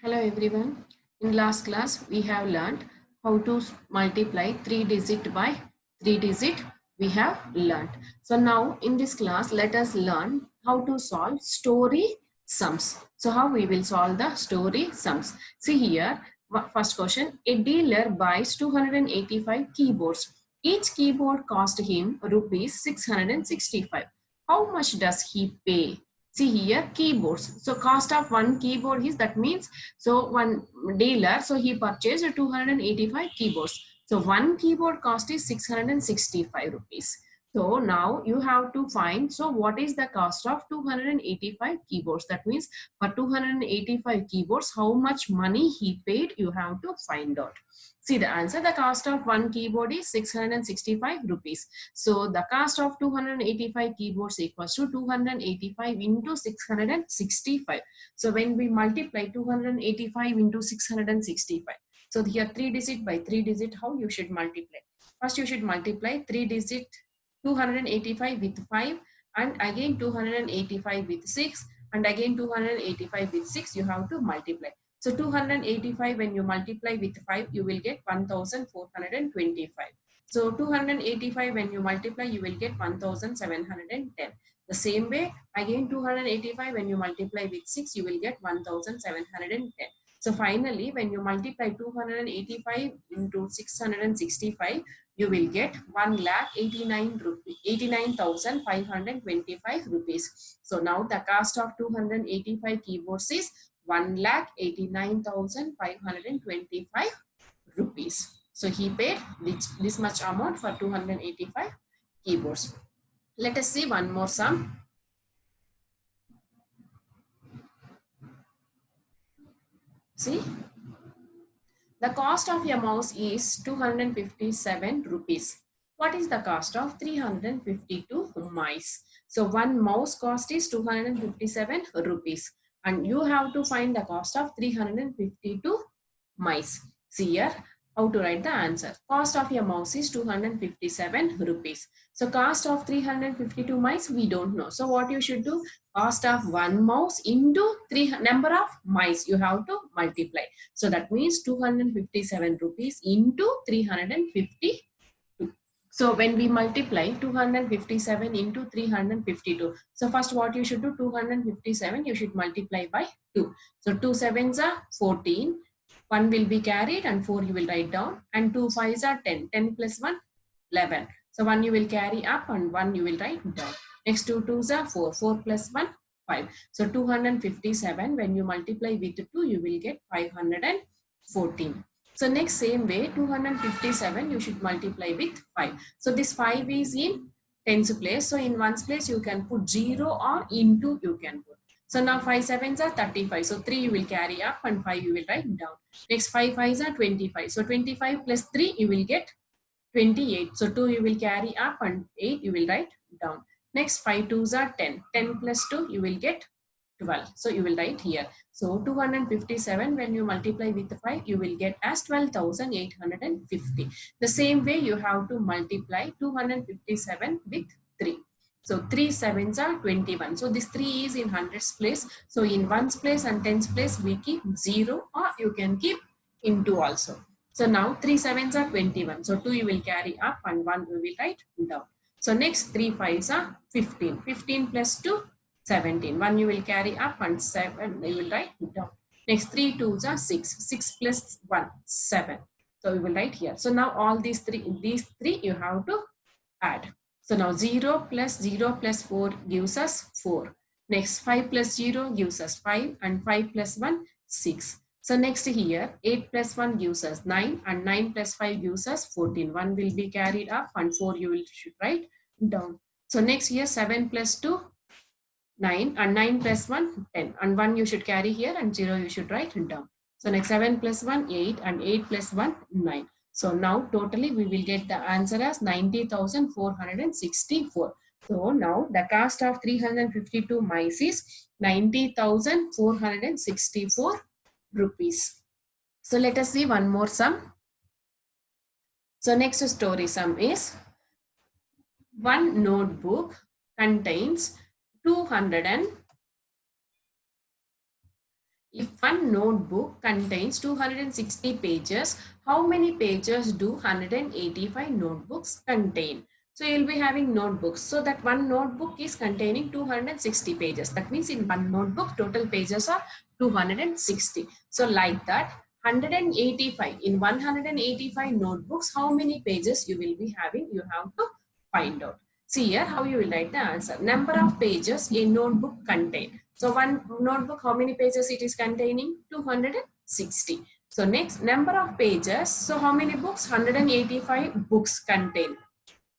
Hello everyone. In last class we have learned how to multiply 3 digit by 3 digit we have learned. So now in this class let us learn how to solve story sums. So how we will solve the story sums. See here first question, a dealer buys 285 keyboards. Each keyboard cost him rupees 665. How much does he pay? See here keyboards. So cost of one keyboard is, that means, so one dealer, so he purchased 285 keyboards. So one keyboard cost is 665 rupees. So now you have to find, so what is the cost of 285 keyboards? That means for 285 keyboards, how much money he paid, you have to find out. See the answer, the cost of one keyboard is 665 rupees. So the cost of 285 keyboards equals to 285 into 665. So when we multiply 285 into 665, so here 3 digit by 3 digit, how you should multiply? First you should multiply 3 digit 285 with 5, and again 285 with 6, and again 285 with 6, you have to multiply. So 285 when you multiply with 5, you will get 1425. So 285 when you multiply, you will get 1710. The same way, again 285 when you multiply with 6, you will get 1710. So finally, when you multiply 285 into 665, you will get 1,89,525 rupees. So now the cost of 285 keyboards is 1,89,525 rupees. So he paid this much amount for 285 keyboards. Let us see one more sum. See, the cost of a mouse is 257 rupees. What is the cost of 352 mice? So one mouse cost is 257 rupees, and you have to find the cost of 352 mice. See here how to write the answer. Cost of a mouse is 257 rupees. So cost of 352 mice we don't know. So what you should do? Cost of one mouse into number of mice you have to multiply. So that means 257 rupees into 352. So when we multiply 257 into 352, so first what you should do, 257 you should multiply by 2. So 2 sevens are 14, 1 will be carried and 4 you will write down, and 2 fives are 10, 10 plus 1, 11. So 1 you will carry up and 1 you will write down. Next 2 twos are 4, 4 plus 1, 5. So 257 when you multiply with 2, you will get 514. So next same way 257 you should multiply with 5. So this 5 is in tens place. So in ones place you can put 0 or into you can put. So now 5 sevens are 35. So 3 you will carry up and 5 you will write down. Next 5 fives are 25. So 25 plus 3 you will get 28. So 2 you will carry up and 8 you will write down. Next 5 twos are 10. 10 plus 2 you will get 12. So you will write here. So 257 when you multiply with 5 you will get as 12,850. The same way you have to multiply 257 with 3. So 3 sevens are 21. So this 3 is in hundreds place. So in ones place and tens place we keep 0, or you can keep into also. So now 3 sevens are 21. So 2 you will carry up and 1 you will write down. So next 3 fives are 15. 15 plus 2, 17. 1 you will carry up and 7 you will write down. Next 3 twos are 6. 6 plus 1, 7. So we will write here. So now all these three you have to add. So now 0 plus 4 gives us 4. Next 5 plus 0 gives us 5, and 5 plus 1, 6. So next here 8 plus 1 gives us 9, and 9 plus 5 gives us 14. 1 will be carried up and 4 you will should write down. So next here 7 plus 2, 9, and 9 plus 1, 10, and 1 you should carry here and 0 you should write down. So next 7 plus 1, 8, and 8 plus 1, 9. So now totally we will get the answer as 90,464. So now the cost of 352 mice is 90,464 rupees. So let us see one more sum. So next story sum is, one notebook contains If one notebook contains 260 pages, how many pages do 185 notebooks contain? So you'll be having notebooks. So that one notebook is containing 260 pages. That means in one notebook, total pages are 260. So like that, 185. In 185 notebooks, how many pages you will be having? You have to find out. See here how you will write the answer. Number of pages a notebook contain. So one notebook, how many pages it is containing? 260. So next, number of pages. So how many books? 185 books contain.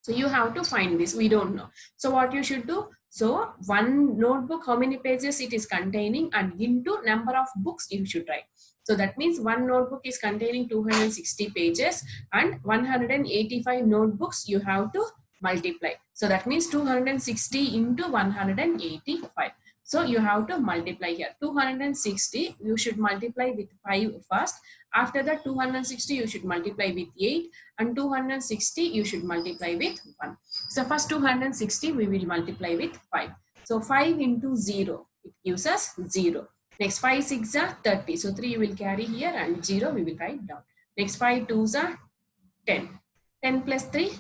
So you have to find this. We don't know. So what you should do? So one notebook, how many pages it is containing, and into number of books you should write. So that means one notebook is containing 260 pages and 185 notebooks you have to multiply. So that means 260 into 185. So you have to multiply here. 260 you should multiply with 5 first. After that 260 you should multiply with 8, and 260 you should multiply with 1. So first 260 we will multiply with 5. So 5 into 0, it gives us 0. Next 5 6 are 30. So 3 you will carry here and 0 we will write down. Next 5 2s are 10. 10 plus 3,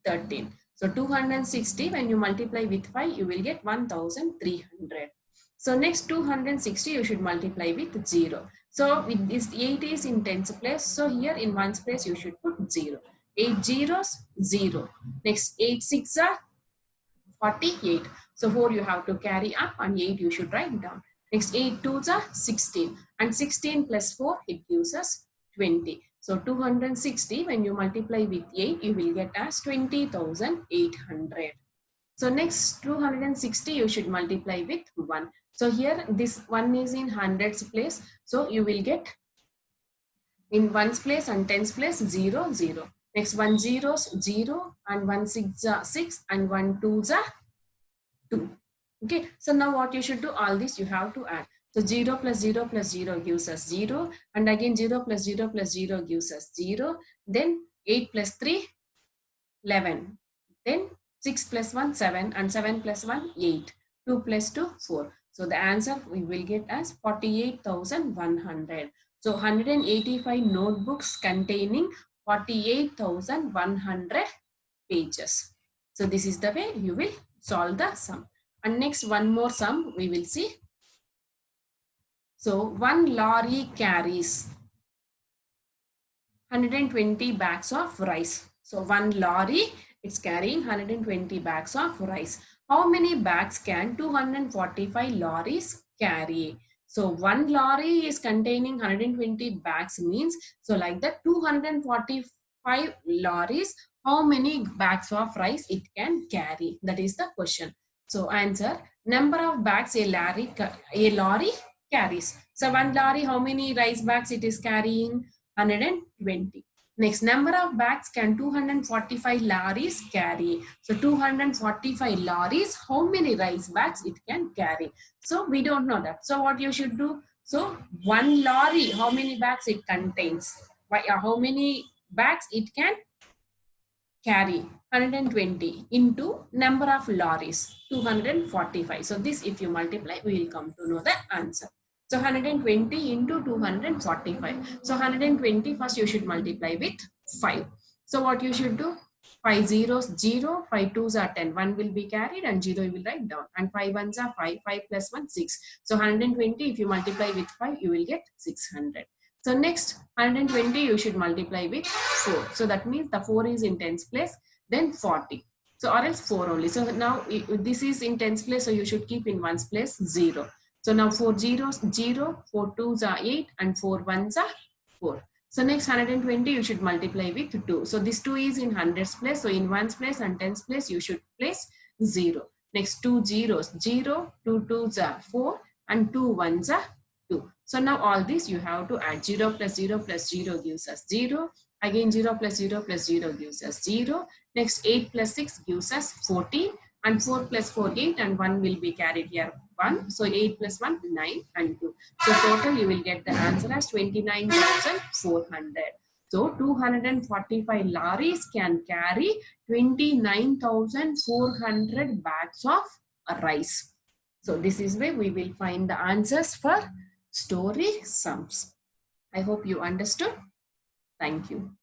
13. So 260 when you multiply with 5 you will get 1300. So next 260 you should multiply with 0. So with this 8 is in tens place. So here in ones place you should put 0. 8 zeros, 0. Next 8 6 are 48. So 4 you have to carry up and 8 you should write down. Next 8 2s are 16. And 16 plus 4 it gives us 20. So 260 when you multiply with 8 you will get as 20,800. So next 260 you should multiply with 1. So here this 1 is in hundreds place. So you will get in ones place and tens place 0 0. Next 1 zeros 0 and 1 6 6 and 1 2s are 2. Okay. So now what you should do, all this you have to add. So 0 plus 0 plus 0 gives us 0, and again 0 plus 0 plus 0 gives us 0. Then 8 plus 3 11. Then 6 plus 1 7 and 7 plus 1 8. 2 plus 2 4. So the answer we will get as 48,100. So 185 notebooks containing 48,100 pages. So this is the way you will solve the sum. And next one more sum we will see. So one lorry carries 120 bags of rice. So one lorry it's carrying 120 bags of rice. How many bags can 245 lorries carry? So one lorry is containing 120 bags means, so like that 245 lorries, how many bags of rice it can carry? That is the question. So answer, number of bags a lorry carries. So one lorry, how many rice bags it is carrying? 120. Next, number of bags can 245 lorries carry. So 245 lorries, how many rice bags it can carry? So we don't know that. So what you should do? So one lorry, how many bags it contains? How many bags it can carry? 120 into number of lorries, 245. So this if you multiply, we will come to know the answer. So 120 into 245. So 120 first you should multiply with 5. So what you should do? 5 zeros 0, 5 twos are 10. 1 will be carried and 0 you will write down. And 5 ones are 5. 5 plus 1 6. So 120 if you multiply with 5 you will get 600. So next 120 you should multiply with 4. So that means the 4 is in tens place, then 40. So or else 4 only. So now this is in tens place, so you should keep in ones place 0. So now 4 zeros 0, 4 twos are 8 and 4 ones are 4. So next 120 you should multiply with 2. So this 2 is in hundreds place. So in ones place and tens place you should place 0. Next 2 zeros 0, 2 twos are 4 and 2 ones are 2. So now all this you have to add. 0 plus 0 plus 0 gives us 0. Again 0 plus 0 plus 0 gives us 0. Next 8 plus 6 gives us 14. And 4 plus 4 8 and 1 will be carried here 1. So 8 plus 1 9 and 2. So total you will get the answer as 29,400. So 245 lorries can carry 29,400 bags of rice. So this is where we will find the answers for story sums. I hope you understood. Thank you.